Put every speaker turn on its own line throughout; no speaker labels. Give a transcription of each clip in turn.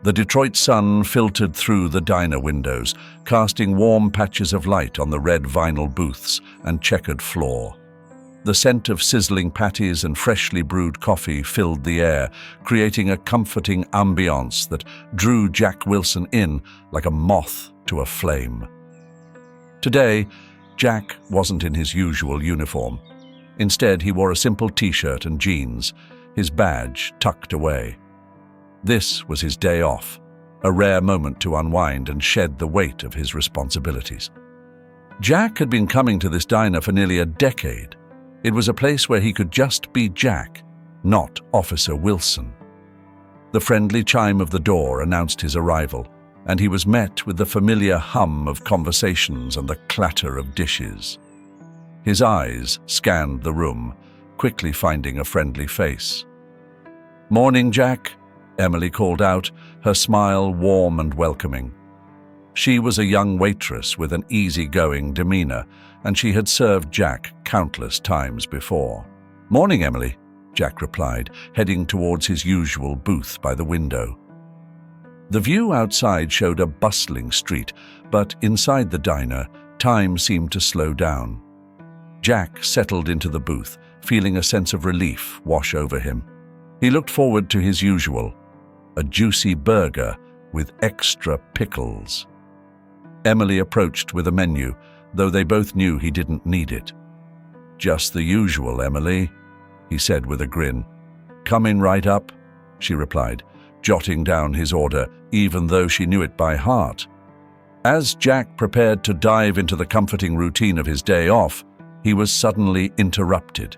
The Detroit sun filtered through the diner windows, casting warm patches of light on the red vinyl booths and checkered floor. The scent of sizzling patties and freshly brewed coffee filled the air, creating a comforting ambiance that drew Jack Wilson in like a moth to a flame. Today, Jack wasn't in his usual uniform. Instead, he wore a simple t-shirt and jeans, his badge tucked away. This was his day off, a rare moment to unwind and shed the weight of his responsibilities. Jack had been coming to this diner for nearly a decade. It was a place where he could just be Jack, not Officer Wilson. The friendly chime of the door announced his arrival, and he was met with the familiar hum of conversations and the clatter of dishes. His eyes scanned the room, quickly finding a friendly face. "Morning, Jack," Emily called out, her smile warm and welcoming. She was a young waitress with an easygoing demeanor, and she had served Jack countless times before. "Morning, Emily," Jack replied, heading towards his usual booth by the window. The view outside showed a bustling street, but inside the diner, time seemed to slow down. Jack settled into the booth, feeling a sense of relief wash over him. He looked forward to his usual, a juicy burger with extra pickles. Emily approached with a menu, though they both knew he didn't need it. "Just the usual, Emily," he said with a grin. "Coming right up," she replied, jotting down his order, even though she knew it by heart. As Jack prepared to dive into the comforting routine of his day off, he was suddenly interrupted.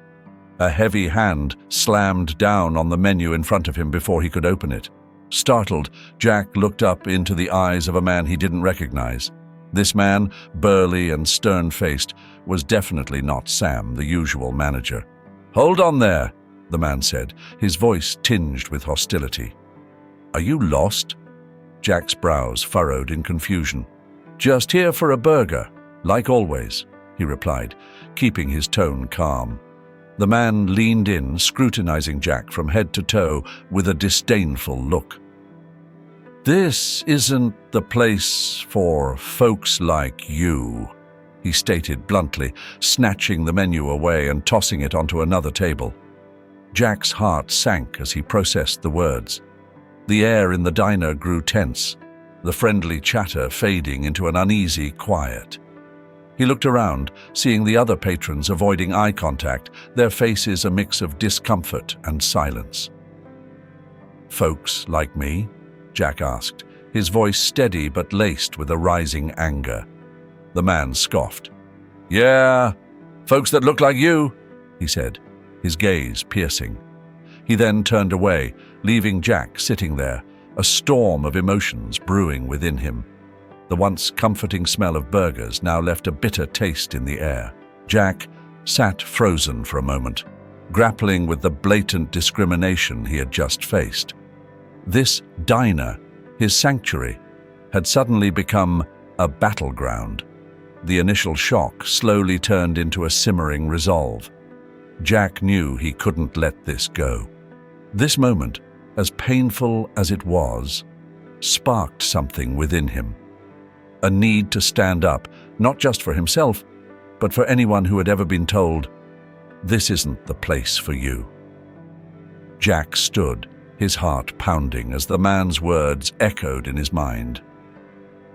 A heavy hand slammed down on the menu in front of him before he could open it. Startled, Jack looked up into the eyes of a man he didn't recognize. This man, burly and stern-faced, was definitely not Sam, the usual manager. "Hold on there," the man said, his voice tinged with hostility. "Are you lost?" Jack's brows furrowed in confusion. "Just here for a burger, like always," he replied, keeping his tone calm. The man leaned in, scrutinizing Jack from head to toe with a disdainful look. "This isn't the place for folks like you," he stated bluntly, snatching the menu away and tossing it onto another table. Jack's heart sank as he processed the words. The air in the diner grew tense, the friendly chatter fading into an uneasy quiet. He looked around, seeing the other patrons avoiding eye contact, their faces a mix of discomfort and silence. "Folks like me?" Jack asked, his voice steady but laced with a rising anger. The man scoffed. "Yeah, folks that look like you," he said, his gaze piercing. He then turned away, leaving Jack sitting there, a storm of emotions brewing within him. The once comforting smell of burgers now left a bitter taste in the air. Jack sat frozen for a moment, grappling with the blatant discrimination he had just faced. This diner, his sanctuary, had suddenly become a battleground. The initial shock slowly turned into a simmering resolve. Jack knew he couldn't let this go. This moment, as painful as it was, sparked something within him. A need to stand up, not just for himself, but for anyone who had ever been told, "This isn't the place for you." Jack stood, his heart pounding as the man's words echoed in his mind.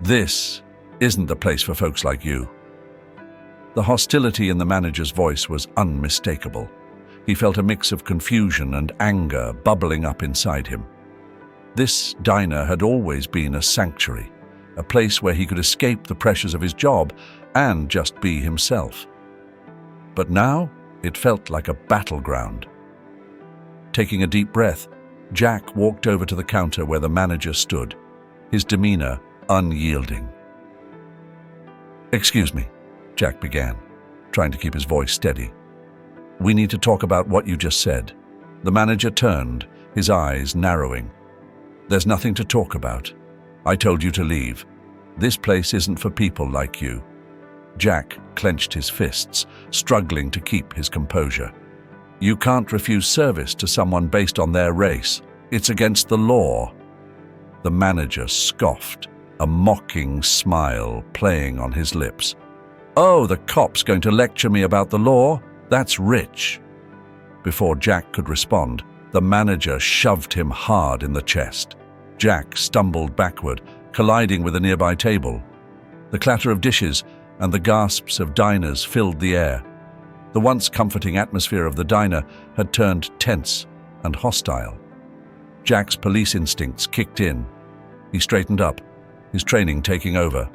"This isn't the place for folks like you." The hostility in the manager's voice was unmistakable. He felt a mix of confusion and anger bubbling up inside him. This diner had always been a sanctuary, a place where he could escape the pressures of his job and just be himself. But now it felt like a battleground. Taking a deep breath, Jack walked over to the counter where the manager stood, his demeanor unyielding. "Excuse me," Jack began, trying to keep his voice steady. "We need to talk about what you just said." The manager turned, his eyes narrowing. "There's nothing to talk about. I told you to leave. This place isn't for people like you." Jack clenched his fists, struggling to keep his composure. "You can't refuse service to someone based on their race. It's against the law." The manager scoffed, a mocking smile playing on his lips. "Oh, the cop's going to lecture me about the law? That's rich." Before Jack could respond, the manager shoved him hard in the chest. Jack stumbled backward, colliding with a nearby table. The clatter of dishes and the gasps of diners filled the air. The once comforting atmosphere of the diner had turned tense and hostile. Jack's police instincts kicked in. He straightened up, his training taking over.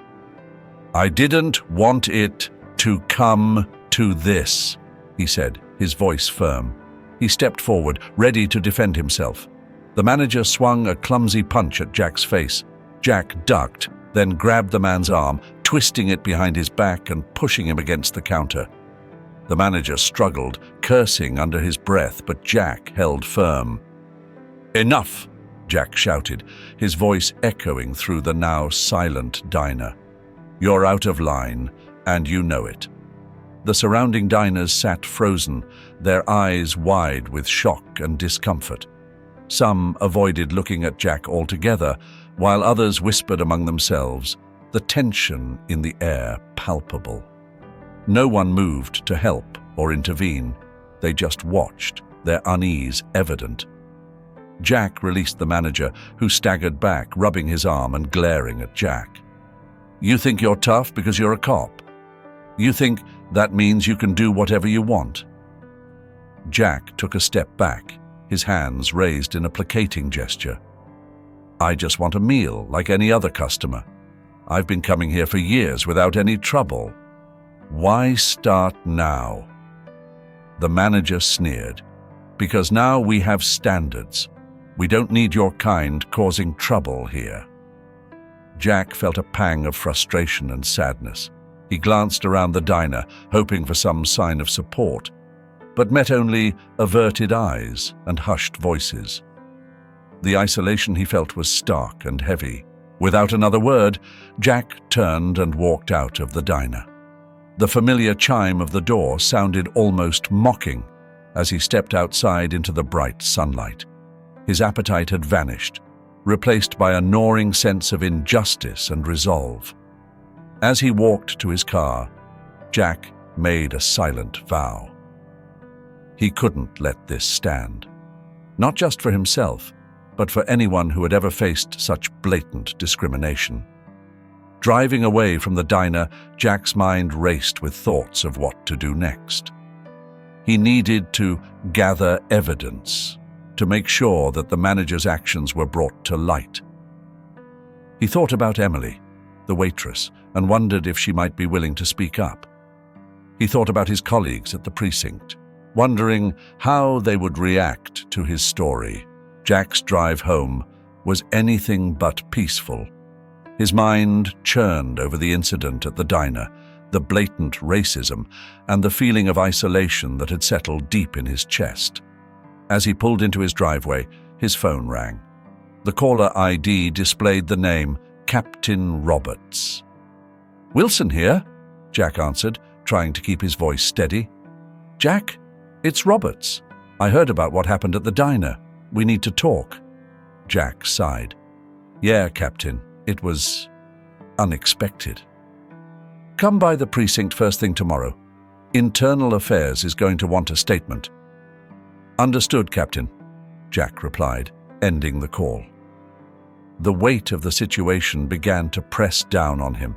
"I didn't want it to come to this," he said, his voice firm. He stepped forward, ready to defend himself. The manager swung a clumsy punch at Jack's face. Jack ducked, then grabbed the man's arm, twisting it behind his back and pushing him against the counter. The manager struggled, cursing under his breath, but Jack held firm. "Enough!" Jack shouted, his voice echoing through the now silent diner. "You're out of line, and you know it." The surrounding diners sat frozen, their eyes wide with shock and discomfort. Some avoided looking at Jack altogether, while others whispered among themselves, the tension in the air palpable. No one moved to help or intervene. They just watched, their unease evident. Jack released the manager, who staggered back, rubbing his arm and glaring at Jack. "You think you're tough because you're a cop? You think that means you can do whatever you want?" Jack took a step back, his hands raised in a placating gesture. "I just want a meal like any other customer. I've been coming here for years without any trouble. Why start now?" The manager sneered. "Because now we have standards. We don't need your kind causing trouble here." Jack felt a pang of frustration and sadness. He glanced around the diner, hoping for some sign of support, but met only averted eyes and hushed voices. The isolation he felt was stark and heavy. Without another word, Jack turned and walked out of the diner. The familiar chime of the door sounded almost mocking as he stepped outside into the bright sunlight. His appetite had vanished, replaced by a gnawing sense of injustice and resolve. As he walked to his car, Jack made a silent vow. He couldn't let this stand. Not just for himself, but for anyone who had ever faced such blatant discrimination. Driving away from the diner, Jack's mind raced with thoughts of what to do next. He needed to gather evidence, to make sure that the manager's actions were brought to light. He thought about Emily, the waitress, and wondered if she might be willing to speak up. He thought about his colleagues at the precinct, wondering how they would react to his story. Jack's drive home was anything but peaceful. His mind churned over the incident at the diner, the blatant racism, and the feeling of isolation that had settled deep in his chest. As he pulled into his driveway, his phone rang. The caller ID displayed the name Captain Roberts. "Wilson here," Jack answered, trying to keep his voice steady. "Jack, it's Roberts. I heard about what happened at the diner. We need to talk." Jack sighed. "Yeah, Captain, it was unexpected. Come by the precinct first thing tomorrow. Internal Affairs is going to want a statement." "Understood, Captain," Jack replied, ending the call. The weight of the situation began to press down on him.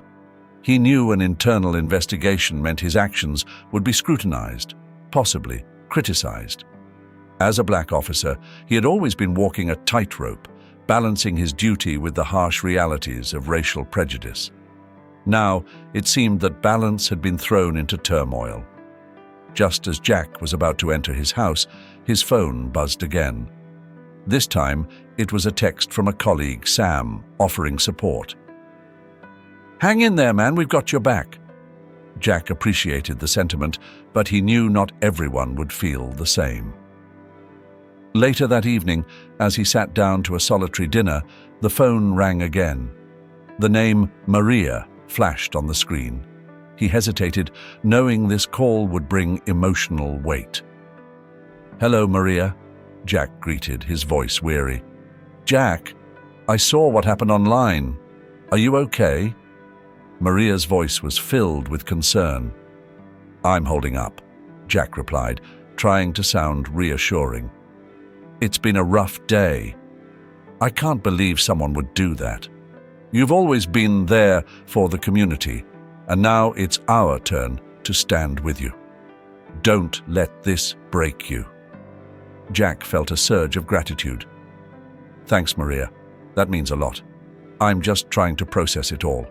He knew an internal investigation meant his actions would be scrutinized, possibly criticized. As a black officer, he had always been walking a tightrope, balancing his duty with the harsh realities of racial prejudice. Now, it seemed that balance had been thrown into turmoil. Just as Jack was about to enter his house, his phone buzzed again. This time, it was a text from a colleague, Sam, offering support. "Hang in there, man, we've got your back." Jack appreciated the sentiment, but he knew not everyone would feel the same. Later that evening, as he sat down to a solitary dinner, the phone rang again. The name Maria flashed on the screen. He hesitated, knowing this call would bring emotional weight. "Hello, Maria," Jack greeted, his voice weary. "Jack, I saw what happened online. Are you okay?" Maria's voice was filled with concern. "I'm holding up," Jack replied, trying to sound reassuring. "It's been a rough day. I can't believe someone would do that. You've always been there for the community, and now it's our turn to stand with you. Don't let this break you." Jack felt a surge of gratitude. "Thanks, Maria. That means a lot. I'm just trying to process it all."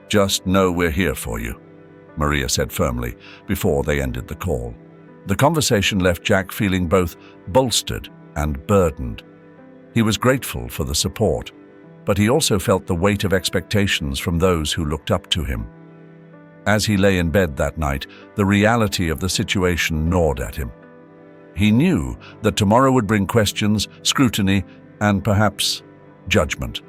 "Just know we're here for you," Maria said firmly before they ended the call. The conversation left Jack feeling both bolstered and burdened. He was grateful for the support, but he also felt the weight of expectations from those who looked up to him. As he lay in bed that night, the reality of the situation gnawed at him. He knew that tomorrow would bring questions, scrutiny, and perhaps judgment.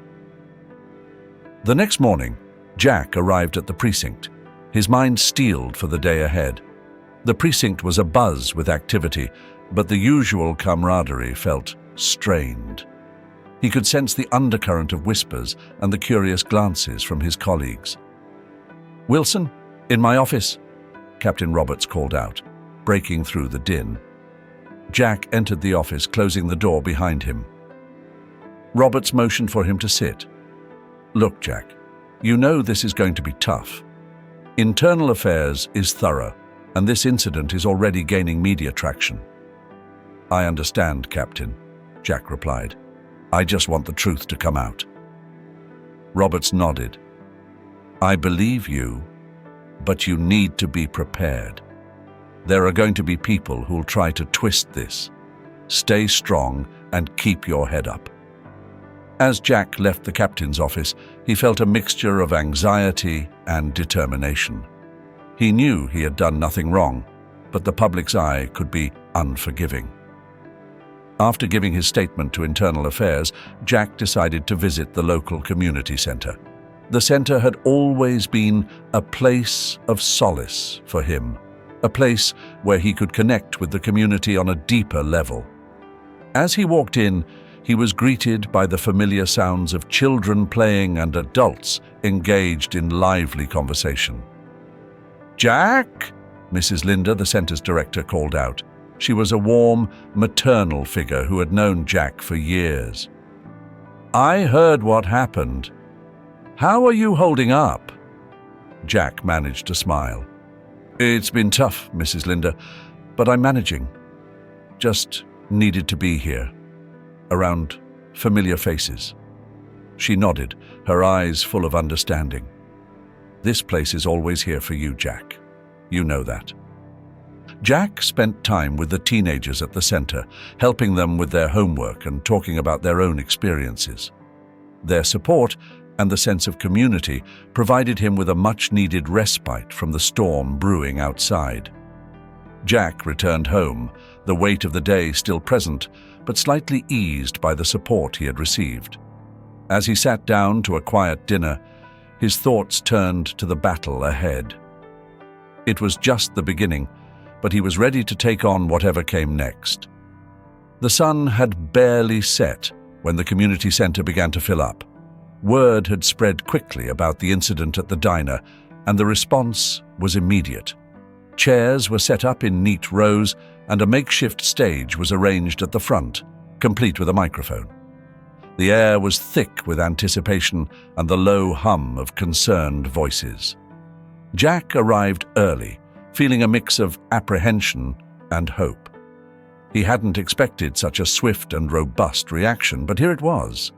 The next morning, Jack arrived at the precinct, his mind steeled for the day ahead. The precinct was abuzz with activity, but the usual camaraderie felt strained. He could sense the undercurrent of whispers and the curious glances from his colleagues. "Wilson, in my office," Captain Roberts called out, breaking through the din. Jack entered the office, closing the door behind him. Roberts motioned for him to sit. "Look, Jack, you know this is going to be tough. Internal affairs is thorough, and this incident is already gaining media traction." "I understand, Captain," Jack replied. "I just want the truth to come out." Roberts nodded. "I believe you, but you need to be prepared. There are going to be people who'll try to twist this. Stay strong and keep your head up." As Jack left the captain's office, he felt a mixture of anxiety and determination. He knew he had done nothing wrong, but the public's eye could be unforgiving. After giving his statement to Internal Affairs, Jack decided to visit the local community center. The center had always been a place of solace for him, a place where he could connect with the community on a deeper level. As he walked in, he was greeted by the familiar sounds of children playing and adults engaged in lively conversation. "Jack!" Mrs. Linda, the center's director, called out. She was a warm, maternal figure who had known Jack for years. "I heard what happened. How are you holding up?" Jack managed to smile. "It's been tough, Mrs. Linda, but I'm managing. Just needed to be here, around familiar faces." She nodded, her eyes full of understanding. "This place is always here for you, Jack. You know that." Jack spent time with the teenagers at the center, helping them with their homework and talking about their own experiences. Their support and the sense of community provided him with a much-needed respite from the storm brewing outside. Jack returned home, the weight of the day still present, but slightly eased by the support he had received. As he sat down to a quiet dinner, his thoughts turned to the battle ahead. It was just the beginning, but he was ready to take on whatever came next. The sun had barely set when the community center began to fill up. Word had spread quickly about the incident at the diner, and the response was immediate. Chairs were set up in neat rows, and a makeshift stage was arranged at the front, complete with a microphone. The air was thick with anticipation and the low hum of concerned voices. Jack arrived early, feeling a mix of apprehension and hope. He hadn't expected such a swift and robust reaction, but here it was.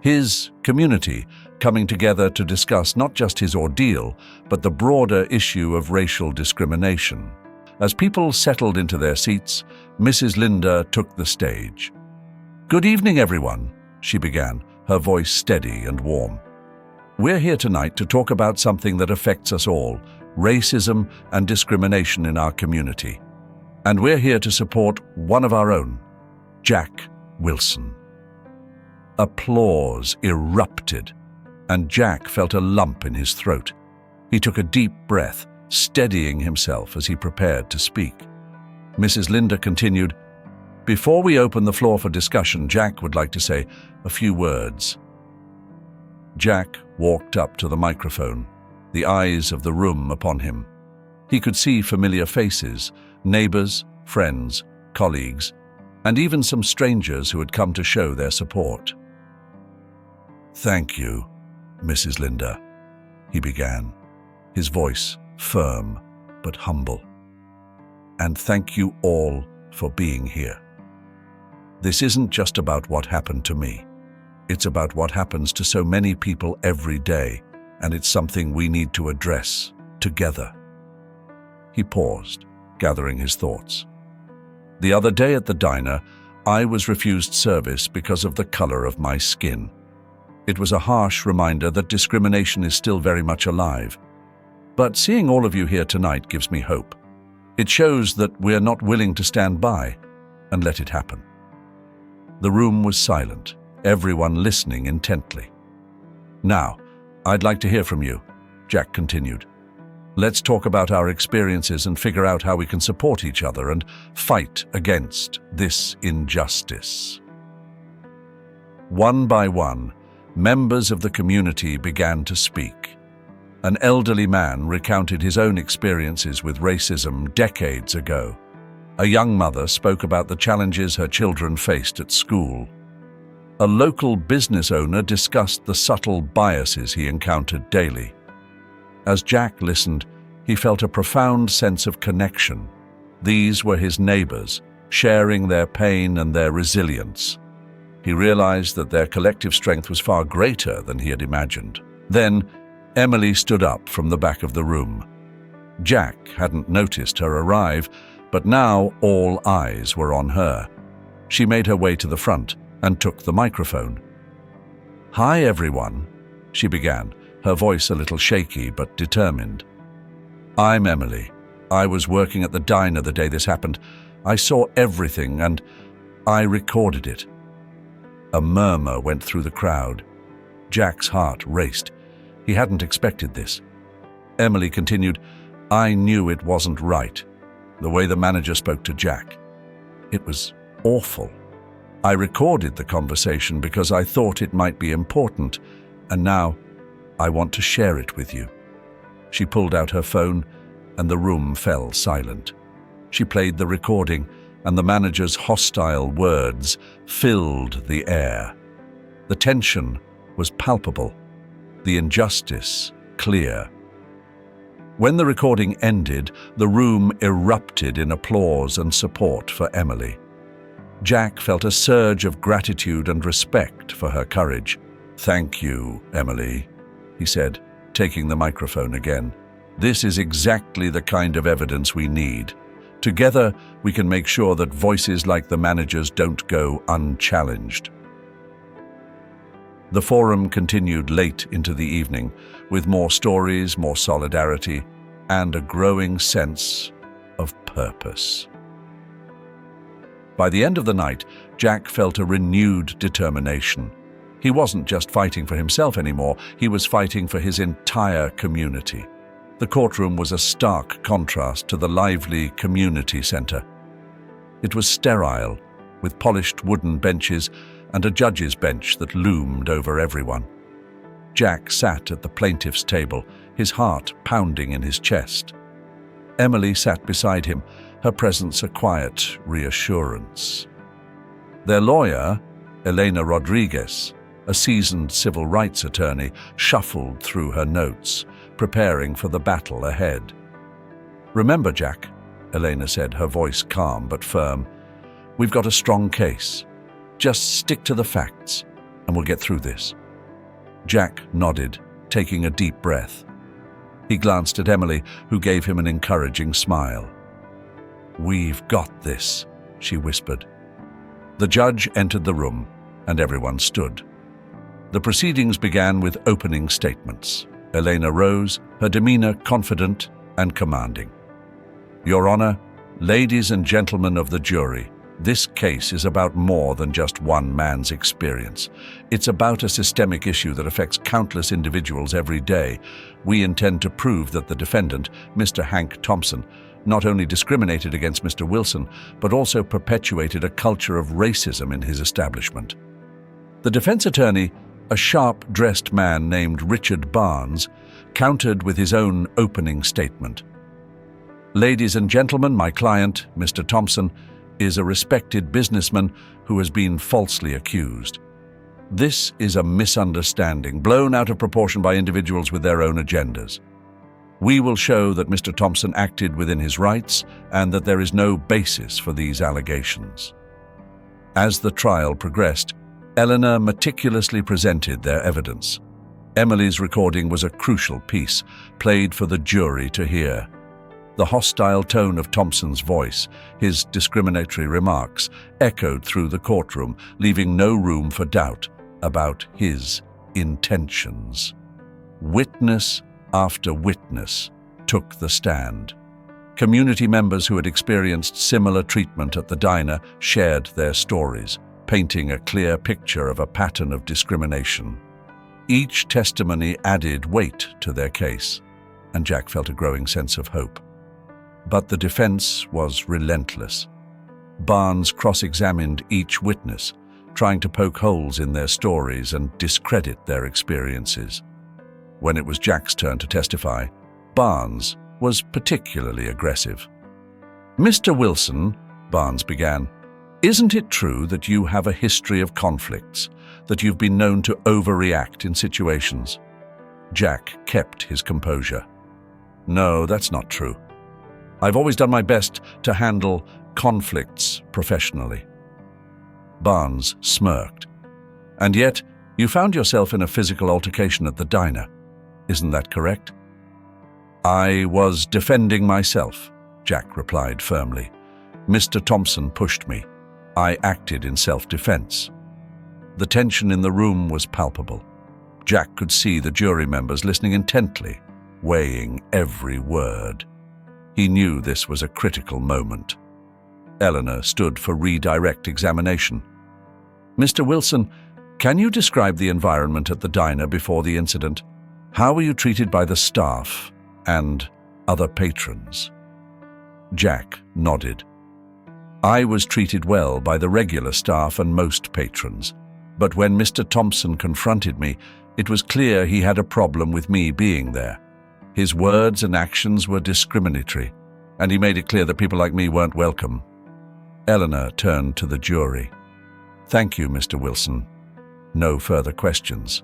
His community coming together to discuss not just his ordeal, but the broader issue of racial discrimination. As people settled into their seats, Mrs. Linda took the stage. "Good evening, everyone," she began, her voice steady and warm. "We're here tonight to talk about something that affects us all, racism and discrimination in our community. And we're here to support one of our own, Jack Wilson." Applause erupted, and Jack felt a lump in his throat. He took a deep breath, steadying himself as he prepared to speak. Mrs. Linda continued, "Before we open the floor for discussion, Jack would like to say a few words." Jack walked up to the microphone, the eyes of the room upon him. He could see familiar faces, neighbors, friends, colleagues, and even some strangers who had come to show their support. "Thank you, Mrs. Linda," he began, his voice firm but humble. "And thank you all for being here. This isn't just about what happened to me. It's about what happens to so many people every day, and it's something we need to address together." He paused, gathering his thoughts. "The other day at the diner, I was refused service because of the color of my skin. It was a harsh reminder that discrimination is still very much alive. But seeing all of you here tonight gives me hope. It shows that we're not willing to stand by and let it happen." The room was silent, everyone listening intently. "Now, I'd like to hear from you," Jack continued. "Let's talk about our experiences and figure out how we can support each other and fight against this injustice." One by one, members of the community began to speak. An elderly man recounted his own experiences with racism decades ago. A young mother spoke about the challenges her children faced at school. A local business owner discussed the subtle biases he encountered daily. As Jack listened, he felt a profound sense of connection. These were his neighbors, sharing their pain and their resilience. He realized that their collective strength was far greater than he had imagined. Then, Emily stood up from the back of the room. Jack hadn't noticed her arrive, but now all eyes were on her. She made her way to the front and took the microphone. "Hi, everyone," she began, her voice a little shaky but determined. "I'm Emily. I was working at the diner the day this happened. I saw everything and I recorded it." A murmur went through the crowd. Jack's heart raced. He hadn't expected this. Emily continued, "I knew it wasn't right, the way the manager spoke to Jack. It was awful. I recorded the conversation because I thought it might be important, and now I want to share it with you." She pulled out her phone, and the room fell silent. She played the recording, and the manager's hostile words filled the air. The tension was palpable, the injustice clear. When the recording ended, the room erupted in applause and support for Emily. Jack felt a surge of gratitude and respect for her courage. "Thank you, Emily," he said, taking the microphone again. "This is exactly the kind of evidence we need. Together, we can make sure that voices like the manager's don't go unchallenged." The forum continued late into the evening, with more stories, more solidarity, and a growing sense of purpose. By the end of the night, Jack felt a renewed determination. He wasn't just fighting for himself anymore, he was fighting for his entire community. The courtroom was a stark contrast to the lively community center. It was sterile, with polished wooden benches and a judge's bench that loomed over everyone. Jack sat at the plaintiff's table, his heart pounding in his chest. Emily sat beside him, her presence a quiet reassurance. Their lawyer, Elena Rodriguez, a seasoned civil rights attorney, shuffled through her notes, preparing for the battle ahead. "Remember, Jack," Elena said, her voice calm but firm, "we've got a strong case. Just stick to the facts, and we'll get through this." Jack nodded, taking a deep breath. He glanced at Emily, who gave him an encouraging smile. "We've got this," she whispered. The judge entered the room, and everyone stood. The proceedings began with opening statements. Elena rose, her demeanor confident and commanding. "Your Honor, ladies and gentlemen of the jury, this case is about more than just one man's experience. It's about a systemic issue that affects countless individuals every day. We intend to prove that the defendant, Mr. Hank Thompson, not only discriminated against Mr. Wilson, but also perpetuated a culture of racism in his establishment." The defense attorney A sharp-dressed man named Richard Barnes countered with his own opening statement. "Ladies and gentlemen, my client, Mr. Thompson, is a respected businessman who has been falsely accused. This is a misunderstanding, blown out of proportion by individuals with their own agendas. We will show that Mr. Thompson acted within his rights and that there is no basis for these allegations." As the trial progressed, Eleanor meticulously presented their evidence. Emily's recording was a crucial piece, played for the jury to hear. The hostile tone of Thompson's voice, his discriminatory remarks, echoed through the courtroom, leaving no room for doubt about his intentions. Witness after witness took the stand. Community members who had experienced similar treatment at the diner shared their stories, painting a clear picture of a pattern of discrimination. Each testimony added weight to their case, and Jack felt a growing sense of hope. But the defense was relentless. Barnes cross-examined each witness, trying to poke holes in their stories and discredit their experiences. When it was Jack's turn to testify, Barnes was particularly aggressive. "Mr. Wilson," Barnes began, "isn't it true that you have a history of conflicts, that you've been known to overreact in situations?" Jack kept his composure. "No, that's not true. I've always done my best to handle conflicts professionally." Barnes smirked. "And yet, you found yourself in a physical altercation at the diner. Isn't that correct?" "I was defending myself," Jack replied firmly. "Mr. Thompson pushed me. I acted in self-defense." The tension in the room was palpable. Jack could see the jury members listening intently, weighing every word. He knew this was a critical moment. Eleanor stood for redirect examination. "Mr. Wilson, can you describe the environment at the diner before the incident? How were you treated by the staff and other patrons?" Jack nodded. "I was treated well by the regular staff and most patrons, but when Mr. Thompson confronted me, it was clear he had a problem with me being there. His words and actions were discriminatory, and he made it clear that people like me weren't welcome." Eleanor turned to the jury. "Thank you, Mr. Wilson. No further questions."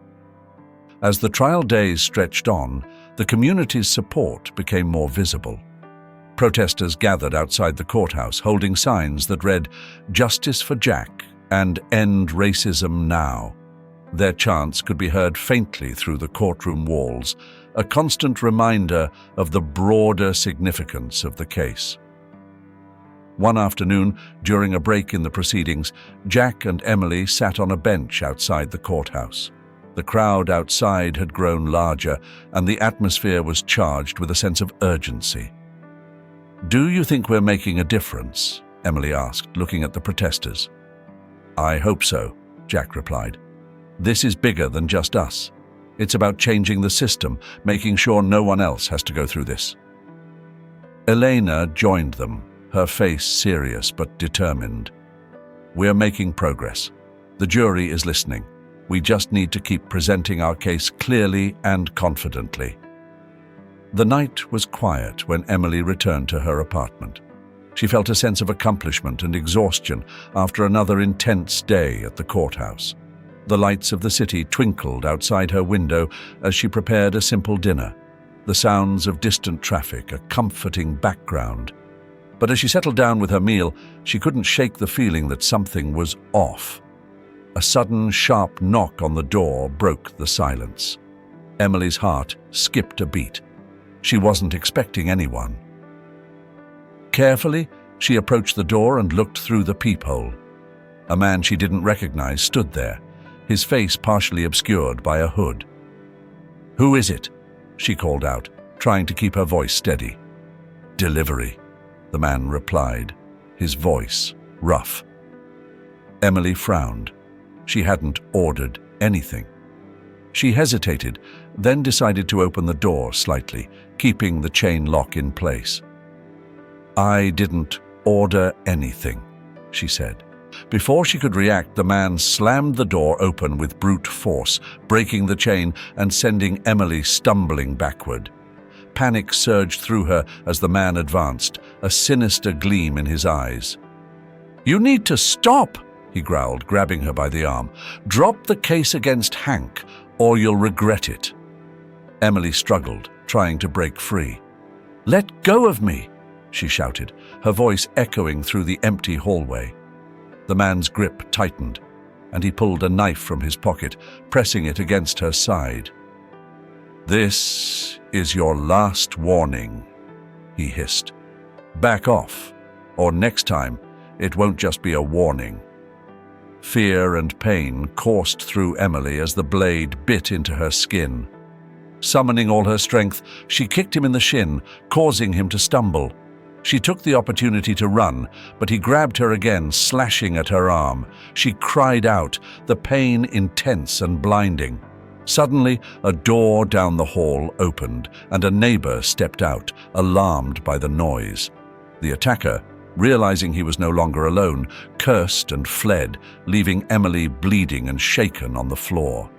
As the trial days stretched on, the community's support became more visible. Protesters gathered outside the courthouse, holding signs that read, "Justice for Jack" and "End Racism Now." Their chants could be heard faintly through the courtroom walls, a constant reminder of the broader significance of the case. One afternoon, during a break in the proceedings, Jack and Emily sat on a bench outside the courthouse. The crowd outside had grown larger, and the atmosphere was charged with a sense of urgency. "Do you think we're making a difference?" Emily asked, looking at the protesters. "I hope so," Jack replied. "This is bigger than just us. It's about changing the system, making sure no one else has to go through this." Elena joined them, her face serious but determined. "We're making progress. The jury is listening. We just need to keep presenting our case clearly and confidently." The night was quiet when Emily returned to her apartment. She felt a sense of accomplishment and exhaustion after another intense day at the courthouse. The lights of the city twinkled outside her window as she prepared a simple dinner, the sounds of distant traffic a comforting background. But as she settled down with her meal, she couldn't shake the feeling that something was off. A sudden, sharp knock on the door broke the silence. Emily's heart skipped a beat. She wasn't expecting anyone. Carefully, she approached the door and looked through the peephole. A man she didn't recognize stood there, his face partially obscured by a hood. "Who is it?" she called out, trying to keep her voice steady. "Delivery," the man replied, his voice rough. Emily frowned. She hadn't ordered anything. She hesitated, then decided to open the door slightly, keeping the chain lock in place. "I didn't order anything," she said. Before she could react, the man slammed the door open with brute force, breaking the chain and sending Emily stumbling backward. Panic surged through her as the man advanced, a sinister gleam in his eyes. "You need to stop," he growled, grabbing her by the arm. "Drop the case against Hank, or you'll regret it." Emily struggled, trying to break free. "Let go of me," she shouted, her voice echoing through the empty hallway. The man's grip tightened, and he pulled a knife from his pocket, pressing it against her side. "This is your last warning," he hissed. "Back off, or next time it won't just be a warning." Fear and pain coursed through Emily as the blade bit into her skin. Summoning all her strength, she kicked him in the shin, causing him to stumble. She took the opportunity to run, but he grabbed her again, slashing at her arm. She cried out, the pain intense and blinding. Suddenly, a door down the hall opened, and a neighbor stepped out, alarmed by the noise. The attacker, realizing he was no longer alone, cursed and fled, leaving Emily bleeding and shaken on the floor.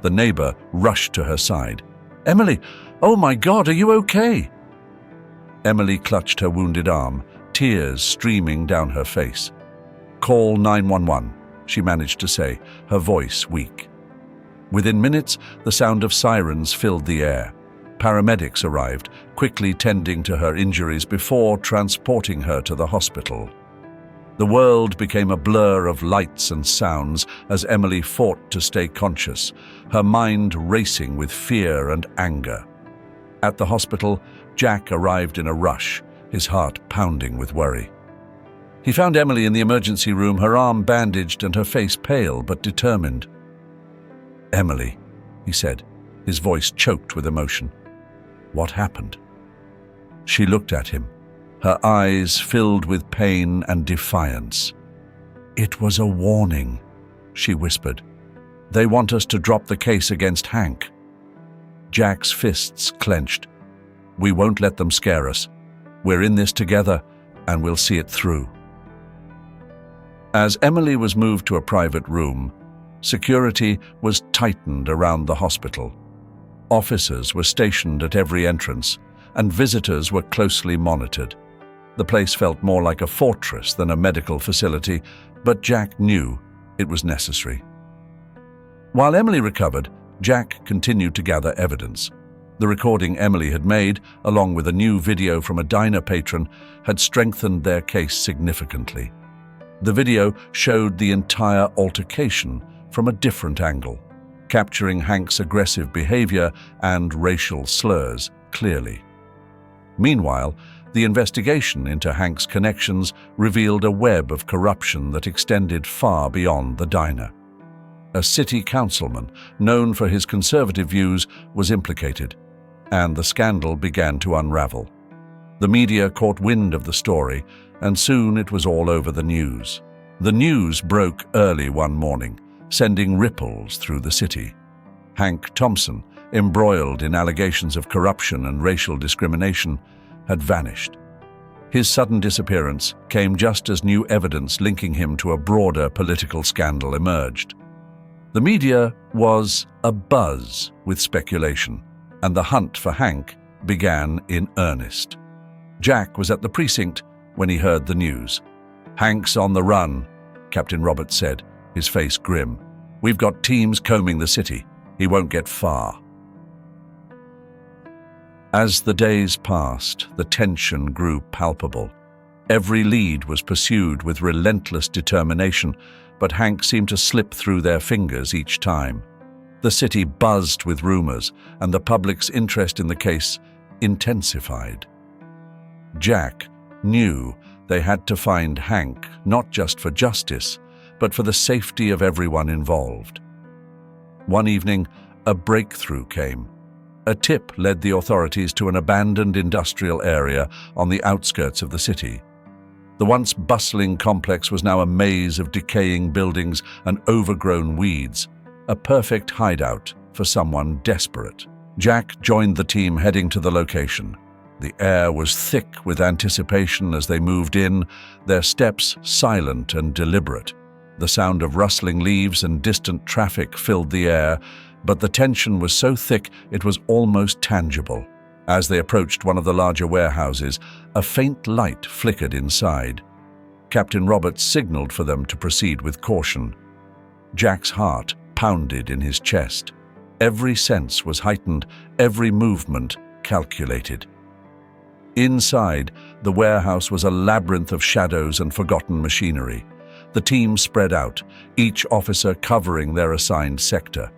The neighbor rushed to her side. "Emily, oh my God, are you okay?" Emily clutched her wounded arm, tears streaming down her face. "Call 911, she managed to say, her voice weak. Within minutes, the sound of sirens filled the air. Paramedics arrived, quickly tending to her injuries before transporting her to the hospital. The world became a blur of lights and sounds as Emily fought to stay conscious, her mind racing with fear and anger. At the hospital, Jack arrived in a rush, his heart pounding with worry. He found Emily in the emergency room, her arm bandaged and her face pale but determined. "Emily," he said, his voice choked with emotion. "What happened?" She looked at him, her eyes filled with pain and defiance. "It was a warning," she whispered. "They want us to drop the case against Hank." Jack's fists clenched. "We won't let them scare us. We're in this together, and we'll see it through." As Emily was moved to a private room, security was tightened around the hospital. Officers were stationed at every entrance, and visitors were closely monitored. The place felt more like a fortress than a medical facility, but Jack knew it was necessary. While Emily recovered, Jack continued to gather evidence. The recording Emily had made, along with a new video from a diner patron, had strengthened their case significantly. The video showed the entire altercation from a different angle, capturing Hank's aggressive behavior and racial slurs clearly. Meanwhile, the investigation into Hank's connections revealed a web of corruption that extended far beyond the diner. A city councilman, known for his conservative views, was implicated, and the scandal began to unravel. The media caught wind of the story, and soon it was all over the news. The news broke early one morning, sending ripples through the city. Hank Thompson, embroiled in allegations of corruption and racial discrimination, had vanished. His sudden disappearance came just as new evidence linking him to a broader political scandal emerged. The media was abuzz with speculation, and the hunt for Hank began in earnest. Jack was at the precinct when he heard the news. "Hank's on the run," Captain Roberts said, his face grim. "We've got teams combing the city. He won't get far." As the days passed, the tension grew palpable. Every lead was pursued with relentless determination, but Hank seemed to slip through their fingers each time. The city buzzed with rumors, and the public's interest in the case intensified. Jack knew they had to find Hank not just for justice, but for the safety of everyone involved. One evening, a breakthrough came. A tip led the authorities to an abandoned industrial area on the outskirts of the city. The once bustling complex was now a maze of decaying buildings and overgrown weeds, a perfect hideout for someone desperate. Jack joined the team heading to the location. The air was thick with anticipation as they moved in, their steps silent and deliberate. The sound of rustling leaves and distant traffic filled the air, but the tension was so thick it was almost tangible. As they approached one of the larger warehouses, a faint light flickered inside. Captain Roberts signaled for them to proceed with caution. Jack's heart pounded in his chest. Every sense was heightened, every movement calculated. Inside, the warehouse was a labyrinth of shadows and forgotten machinery. The team spread out, each officer covering their assigned sector.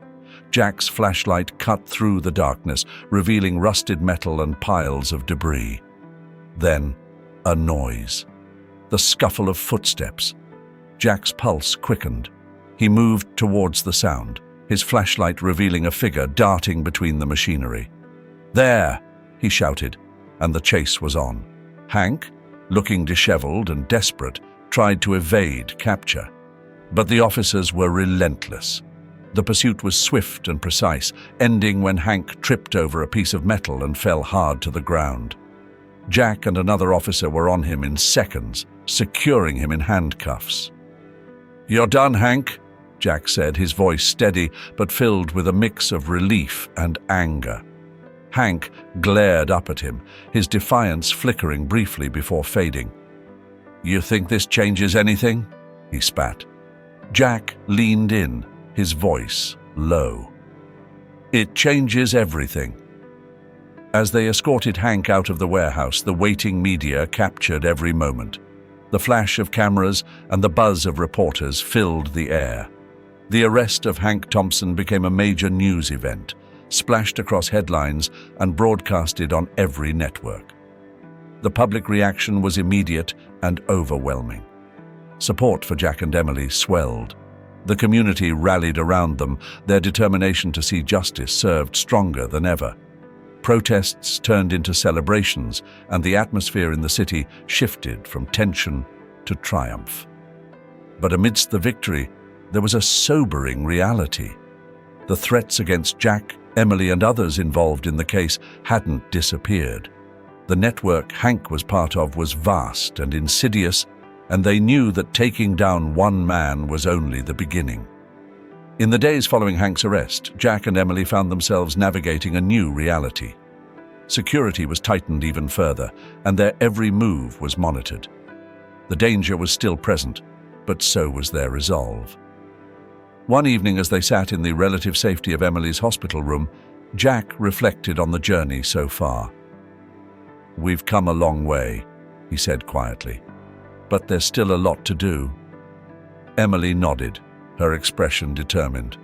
Jack's flashlight cut through the darkness, revealing rusted metal and piles of debris. Then, a noise. The scuffle of footsteps. Jack's pulse quickened. He moved towards the sound, his flashlight revealing a figure darting between the machinery. "There!" he shouted, and the chase was on. Hank, looking disheveled and desperate, tried to evade capture. But the officers were relentless. The pursuit was swift and precise, ending when Hank tripped over a piece of metal and fell hard to the ground. Jack and another officer were on him in seconds, securing him in handcuffs. "You're done, Hank," Jack said, his voice steady but filled with a mix of relief and anger. Hank glared up at him, his defiance flickering briefly before fading. "You think this changes anything?" he spat. Jack leaned in, his voice low. "It changes everything." As they escorted Hank out of the warehouse, the waiting media captured every moment. The flash of cameras and the buzz of reporters filled the air. The arrest of Hank Thompson became a major news event, splashed across headlines and broadcasted on every network. The public reaction was immediate and overwhelming. Support for Jack and Emily swelled. The community rallied around them, their determination to see justice served stronger than ever. Protests turned into celebrations, and the atmosphere in the city shifted from tension to triumph. But amidst the victory, there was a sobering reality. The threats against Jack, Emily, and others involved in the case hadn't disappeared. The network Hank was part of was vast and insidious, and they knew that taking down one man was only the beginning. In the days following Hank's arrest, Jack and Emily found themselves navigating a new reality. Security was tightened even further, and their every move was monitored. The danger was still present, but so was their resolve. One evening, as they sat in the relative safety of Emily's hospital room, Jack reflected on the journey so far. "We've come a long way," he said quietly, "but there's still a lot to do." Emily nodded, her expression determined.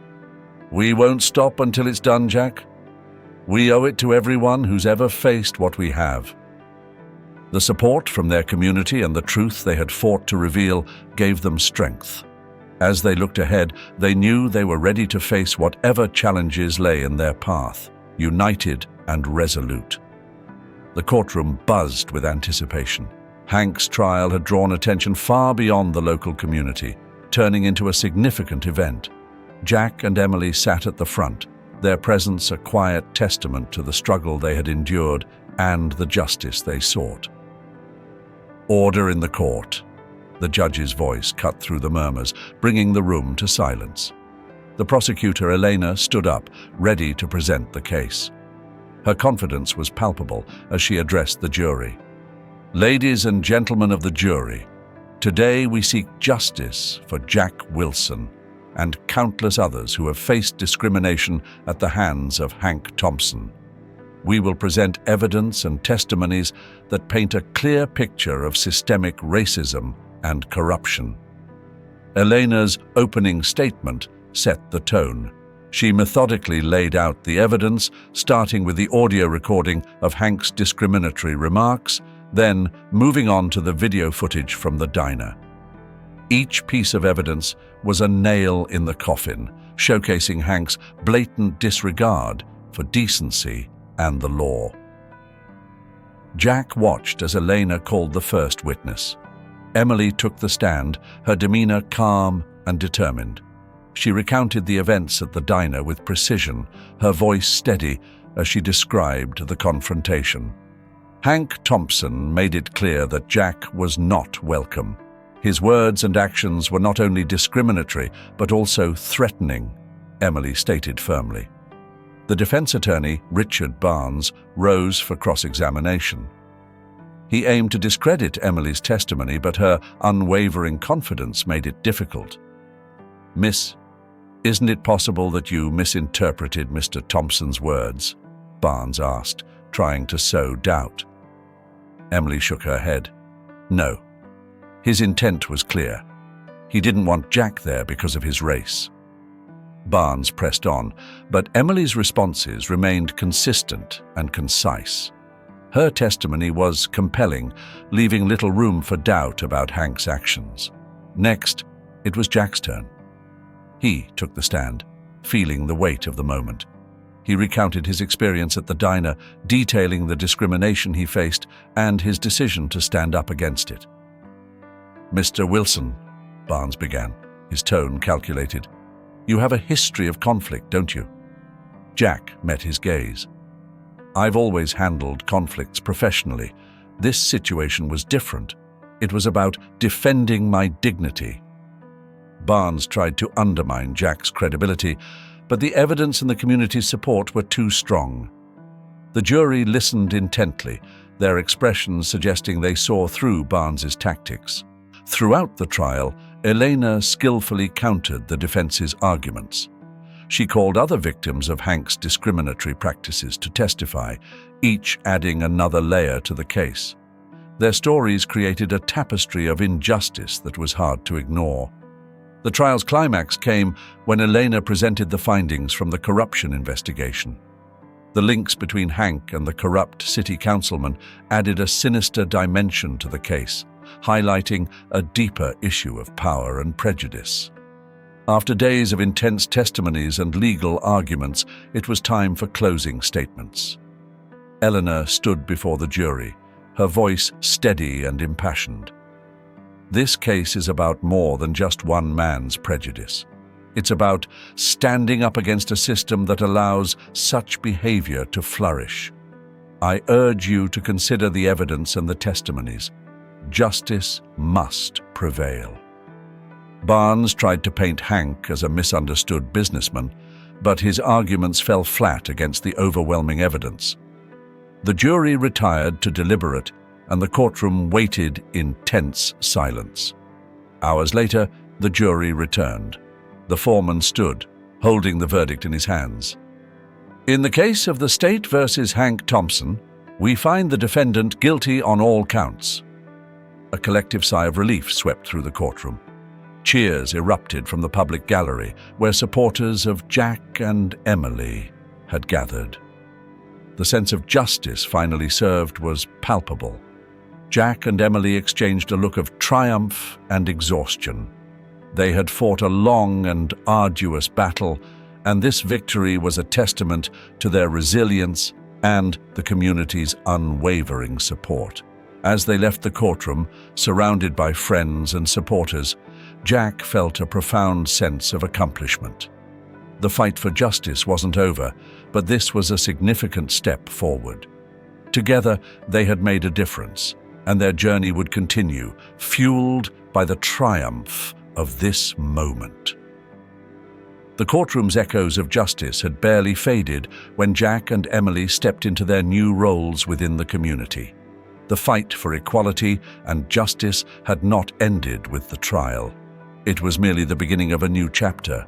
"We won't stop until it's done, Jack. We owe it to everyone who's ever faced what we have." The support from their community and the truth they had fought to reveal gave them strength. As they looked ahead, they knew they were ready to face whatever challenges lay in their path, united and resolute. The courtroom buzzed with anticipation. Hank's trial had drawn attention far beyond the local community, turning into a significant event. Jack and Emily sat at the front, their presence a quiet testament to the struggle they had endured and the justice they sought. "Order in the court." The judge's voice cut through the murmurs, bringing the room to silence. The prosecutor, Elena, stood up, ready to present the case. Her confidence was palpable as she addressed the jury. "Ladies and gentlemen of the jury, today we seek justice for Jack Wilson and countless others who have faced discrimination at the hands of Hank Thompson. We will present evidence and testimonies that paint a clear picture of systemic racism and corruption." Elena's opening statement set the tone. She methodically laid out the evidence, starting with the audio recording of Hank's discriminatory remarks, then moving on to the video footage from the diner. Each piece of evidence was a nail in the coffin, showcasing Hank's blatant disregard for decency and the law. Jack watched as Elena called the first witness. Emily took the stand, her demeanor calm and determined. She recounted the events at the diner with precision, her voice steady as she described the confrontation. Hank Thompson made it clear that Jack was not welcome. His words and actions were not only discriminatory, but also threatening, Emily stated firmly. The defense attorney, Richard Barnes, rose for cross-examination. He aimed to discredit Emily's testimony, but her unwavering confidence made it difficult. "Miss, isn't it possible that you misinterpreted Mr. Thompson's words?" Barnes asked, trying to sow doubt. Emily shook her head. No. His intent was clear. He didn't want Jack there because of his race. Barnes pressed on, but Emily's responses remained consistent and concise. Her testimony was compelling, leaving little room for doubt about Hank's actions. Next, it was Jack's turn. He took the stand, feeling the weight of the moment. He recounted his experience at the diner, detailing the discrimination he faced and his decision to stand up against it. "Mr. Wilson," Barnes began, his tone calculated, "you have a history of conflict, don't you?" Jack met his gaze. "I've always handled conflicts professionally. This situation was different. It was about defending my dignity." Barnes tried to undermine Jack's credibility, but the evidence and the community's support were too strong. The jury listened intently, their expressions suggesting they saw through Barnes's tactics. Throughout the trial, Elena skillfully countered the defense's arguments. She called other victims of Hank's discriminatory practices to testify, each adding another layer to the case. Their stories created a tapestry of injustice that was hard to ignore. The trial's climax came when Elena presented the findings from the corruption investigation. The links between Hank and the corrupt city councilman added a sinister dimension to the case, highlighting a deeper issue of power and prejudice. After days of intense testimonies and legal arguments, it was time for closing statements. Eleanor stood before the jury, her voice steady and impassioned. This case is about more than just one man's prejudice. It's about standing up against a system that allows such behavior to flourish. I urge you to consider the evidence and the testimonies. Justice must prevail. Barnes tried to paint Hank as a misunderstood businessman, but his arguments fell flat against the overwhelming evidence. The jury retired to deliberate, and the courtroom waited in tense silence. Hours later, the jury returned. The foreman stood, holding the verdict in his hands. "In the case of the state versus Hank Thompson, we find the defendant guilty on all counts." A collective sigh of relief swept through the courtroom. Cheers erupted from the public gallery, where supporters of Jack and Emily had gathered. The sense of justice finally served was palpable. Jack and Emily exchanged a look of triumph and exhaustion. They had fought a long and arduous battle, and this victory was a testament to their resilience and the community's unwavering support. As they left the courtroom, surrounded by friends and supporters, Jack felt a profound sense of accomplishment. The fight for justice wasn't over, but this was a significant step forward. Together, they had made a difference, and their journey would continue, fueled by the triumph of this moment. The courtroom's echoes of justice had barely faded when Jack and Emily stepped into their new roles within the community. The fight for equality and justice had not ended with the trial. It was merely the beginning of a new chapter.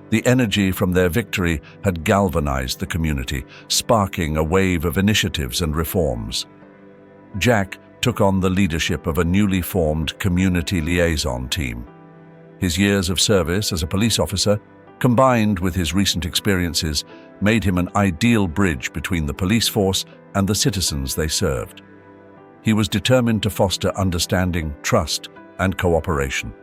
The energy from their victory had galvanized the community, sparking a wave of initiatives and reforms. Jack took on the leadership of a newly formed community liaison team. His years of service as a police officer, combined with his recent experiences, made him an ideal bridge between the police force and the citizens they served. He was determined to foster understanding, trust, and cooperation.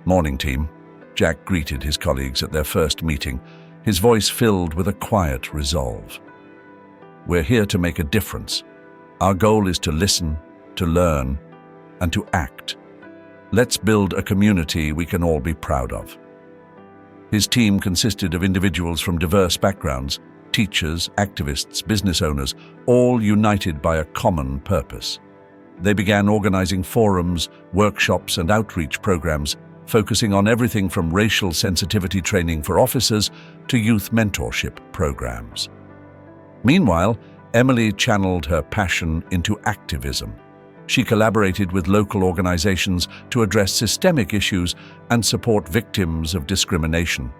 "Morning, team," Jack greeted his colleagues at their first meeting, his voice filled with a quiet resolve. "We're here to make a difference. Our goal is to listen, to learn, and to act. Let's build a community we can all be proud of." His team consisted of individuals from diverse backgrounds, teachers, activists, business owners, all united by a common purpose. They began organizing forums, workshops, and outreach programs, focusing on everything from racial sensitivity training for officers to youth mentorship programs. Meanwhile, Emily channeled her passion into activism. She collaborated with local organizations to address systemic issues and support victims of discrimination.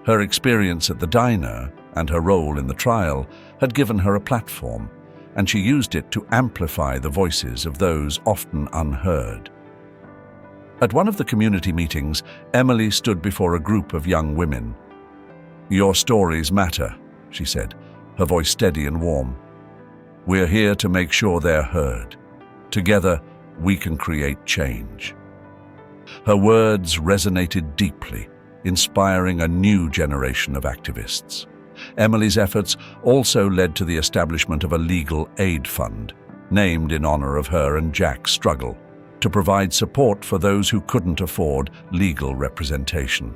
Her experience at the diner and her role in the trial had given her a platform, and she used it to amplify the voices of those often unheard. At one of the community meetings, Emily stood before a group of young women. "Your stories matter," she said, her voice steady and warm. "We're here to make sure they're heard. Together, we can create change." Her words resonated deeply, inspiring a new generation of activists. Emily's efforts also led to the establishment of a legal aid fund, named in honor of her and Jack's struggle, to provide support for those who couldn't afford legal representation.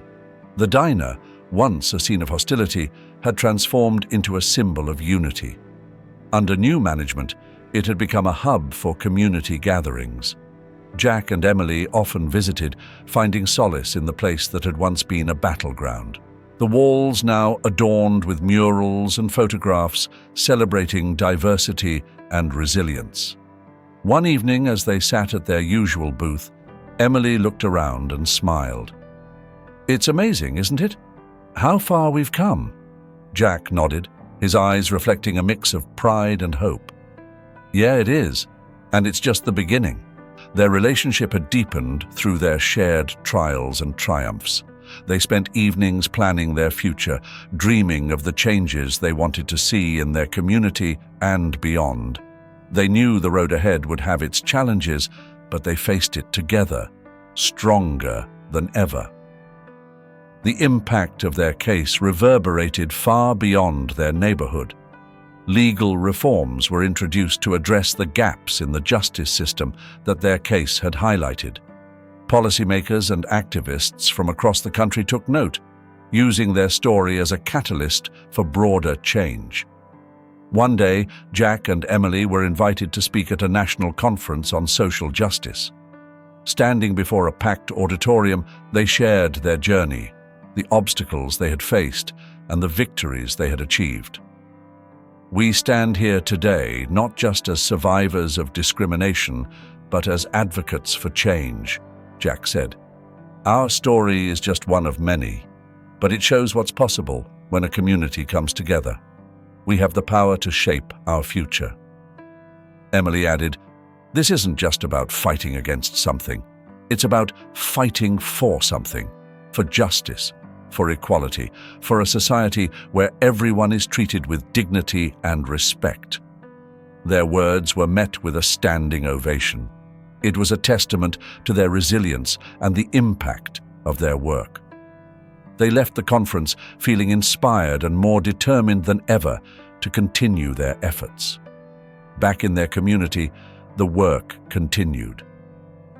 The diner, once a scene of hostility, had transformed into a symbol of unity. Under new management, it had become a hub for community gatherings. Jack and Emily often visited, finding solace in the place that had once been a battleground. The walls now adorned with murals and photographs celebrating diversity and resilience. One evening, as they sat at their usual booth, Emily looked around and smiled. "It's amazing, isn't it? How far we've come." Jack nodded, his eyes reflecting a mix of pride and hope. "Yeah, it is, and it's just the beginning." Their relationship had deepened through their shared trials and triumphs. They spent evenings planning their future, dreaming of the changes they wanted to see in their community and beyond. They knew the road ahead would have its challenges, but they faced it together, stronger than ever. The impact of their case reverberated far beyond their neighborhood. Legal reforms were introduced to address the gaps in the justice system that their case had highlighted. Policymakers and activists from across the country took note, using their story as a catalyst for broader change. One day, Jack and Emily were invited to speak at a national conference on social justice. Standing before a packed auditorium, they shared their journey, the obstacles they had faced, and the victories they had achieved. "We stand here today not just as survivors of discrimination, but as advocates for change," Jack said. "Our story is just one of many, but it shows what's possible when a community comes together. We have the power to shape our future." Emily added, "This isn't just about fighting against something. It's about fighting for something, for justice, for equality, for a society where everyone is treated with dignity and respect." Their words were met with a standing ovation. It was a testament to their resilience and the impact of their work. They left the conference feeling inspired and more determined than ever to continue their efforts. Back in their community, the work continued.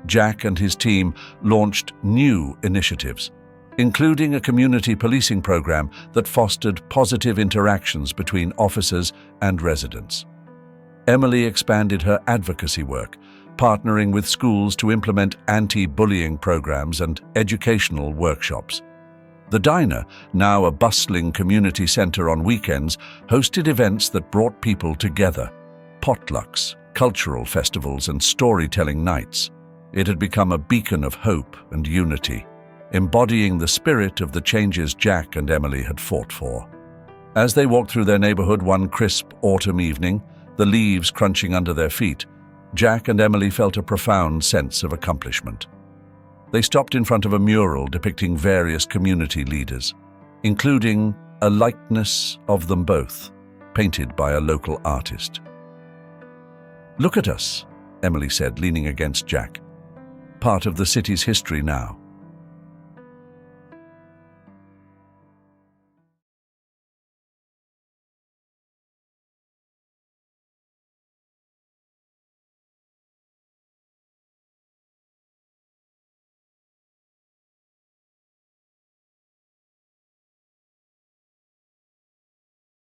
Jack and his team launched new initiatives, including a community policing program that fostered positive interactions between officers and residents. Emily expanded her advocacy work, partnering with schools to implement anti-bullying programs and educational workshops. The diner, now a bustling community center on weekends, hosted events that brought people together: potlucks, cultural festivals, and storytelling nights. It had become a beacon of hope and unity, embodying the spirit of the changes Jack and Emily had fought for. As they walked through their neighborhood one crisp autumn evening, the leaves crunching under their feet, Jack and Emily felt a profound sense of accomplishment. They stopped in front of a mural depicting various community leaders, including a likeness of them both, painted by a local artist. "Look at us," Emily said, leaning against Jack. "Part of the city's history now.